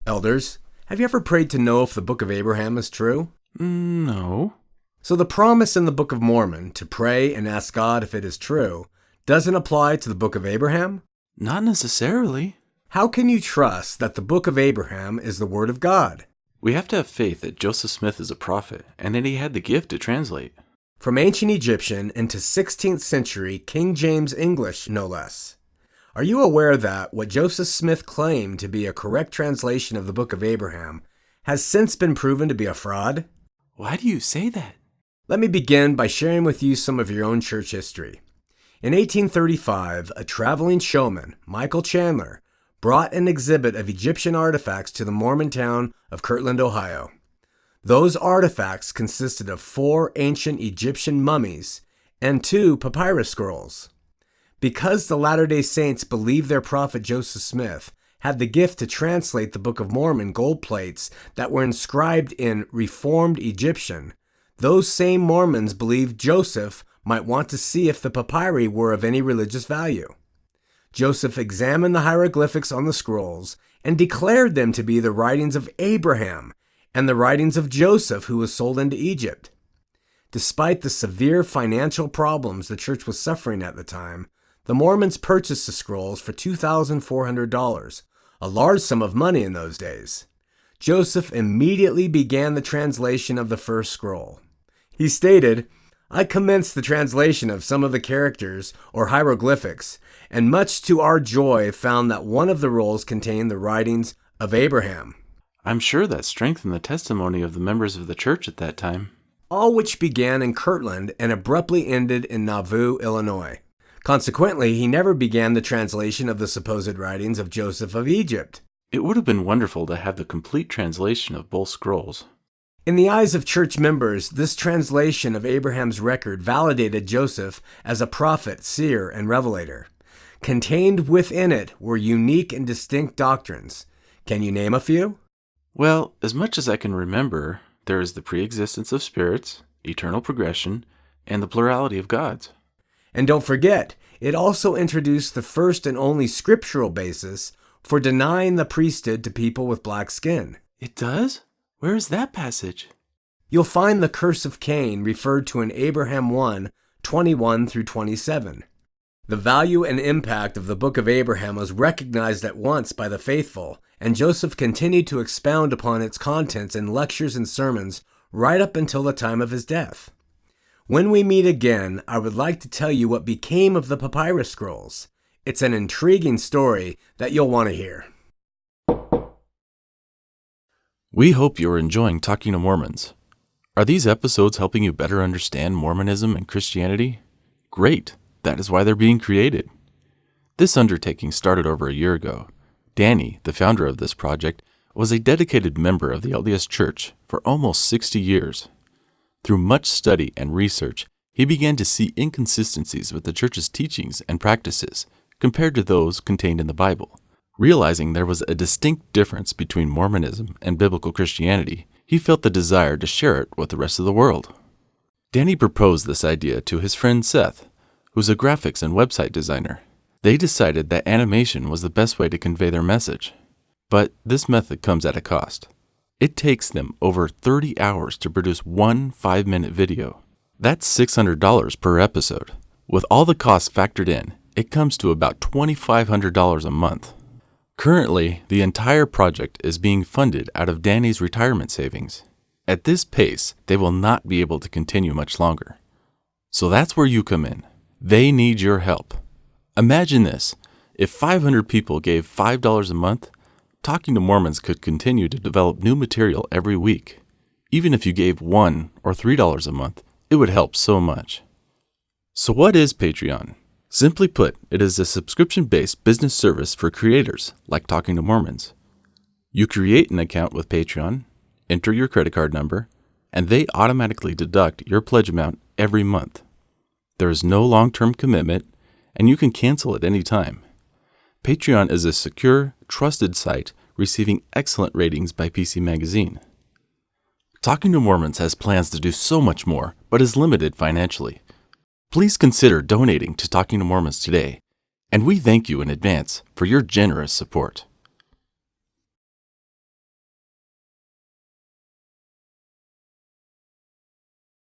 Elders, have you ever prayed to know if the Book of Abraham is true? No. So the promise in the Book of Mormon to pray and ask God if it is true doesn't apply to the Book of Abraham? Not necessarily. How can you trust that the Book of Abraham is the Word of God? We have to have faith that Joseph Smith is a prophet and that he had the gift to translate. From ancient Egyptian into 16th century King James English, no less. Are you aware that what Joseph Smith claimed to be a correct translation of the Book of Abraham has since been proven to be a fraud? Why do you say that? Let me begin by sharing with you some of your own church history. In 1835, a traveling showman, Michael Chandler, brought an exhibit of Egyptian artifacts to the Mormon town of Kirtland, Ohio. Those artifacts consisted of 4 ancient Egyptian mummies and 2 papyrus scrolls. Because the Latter-day Saints believed their prophet Joseph Smith had the gift to translate the Book of Mormon gold plates that were inscribed in Reformed Egyptian, those same Mormons believed Joseph might want to see if the papyri were of any religious value. Joseph examined the hieroglyphics on the scrolls and declared them to be the writings of Abraham and the writings of Joseph, who was sold into Egypt. Despite the severe financial problems the church was suffering at the time, the Mormons purchased the scrolls for $2,400, a large sum of money in those days. Joseph immediately began the translation of the first scroll. He stated, "I commenced the translation of some of the characters or hieroglyphics, and much to our joy found that one of the rolls contained the writings of Abraham." I'm sure that strengthened the testimony of the members of the church at that time. All which began in Kirtland and abruptly ended in Nauvoo, Illinois. Consequently, he never began the translation of the supposed writings of Joseph of Egypt. It would have been wonderful to have the complete translation of both scrolls. In the eyes of church members, this translation of Abraham's record validated Joseph as a prophet, seer, and revelator. Contained within it were unique and distinct doctrines. Can you name a few? Well, as much as I can remember, there is the pre-existence of spirits, eternal progression, and the plurality of gods. And don't forget, it also introduced the first and only scriptural basis for denying the priesthood to people with black skin. It does? Where is that passage? You'll find the curse of Cain referred to in Abraham 1:21 through 27. The value and impact of the Book of Abraham was recognized at once by the faithful, and Joseph continued to expound upon its contents in lectures and sermons right up until the time of his death. When we meet again, I would like to tell you what became of the papyrus scrolls. It's an intriguing story that you'll want to hear. We hope you're enjoying Talking to Mormons. Are these episodes helping you better understand Mormonism and Christianity? Great! That is why they're being created. This undertaking started over a year ago. Danny, the founder of this project, was a dedicated member of the LDS Church for almost 60 years. Through much study and research, he began to see inconsistencies with the church's teachings and practices compared to those contained in the Bible. Realizing there was a distinct difference between Mormonism and biblical Christianity, he felt the desire to share it with the rest of the world. Danny proposed this idea to his friend Seth, who's a graphics and website designer. They decided that animation was the best way to convey their message. But this method comes at a cost. It takes them over 30 hours to produce one 5-minute video. That's $600 per episode. With all the costs factored in, it comes to about $2,500 a month. Currently, the entire project is being funded out of Danny's retirement savings. At this pace, they will not be able to continue much longer. So that's where you come in. They need your help. Imagine this. If 500 people gave $5 a month, Talking to Mormons could continue to develop new material every week. Even if you gave $1 or $3 a month, it would help so much. So what is Patreon? Simply put, it is a subscription-based business service for creators like Talking to Mormons. You create an account with Patreon, enter your credit card number, and they automatically deduct your pledge amount every month. There is no long-term commitment, and you can cancel at any time. Patreon is a secure, trusted site receiving excellent ratings by PC Magazine. Talking to Mormons has plans to do so much more, but is limited financially. Please consider donating to Talking to Mormons today, and we thank you in advance for your generous support.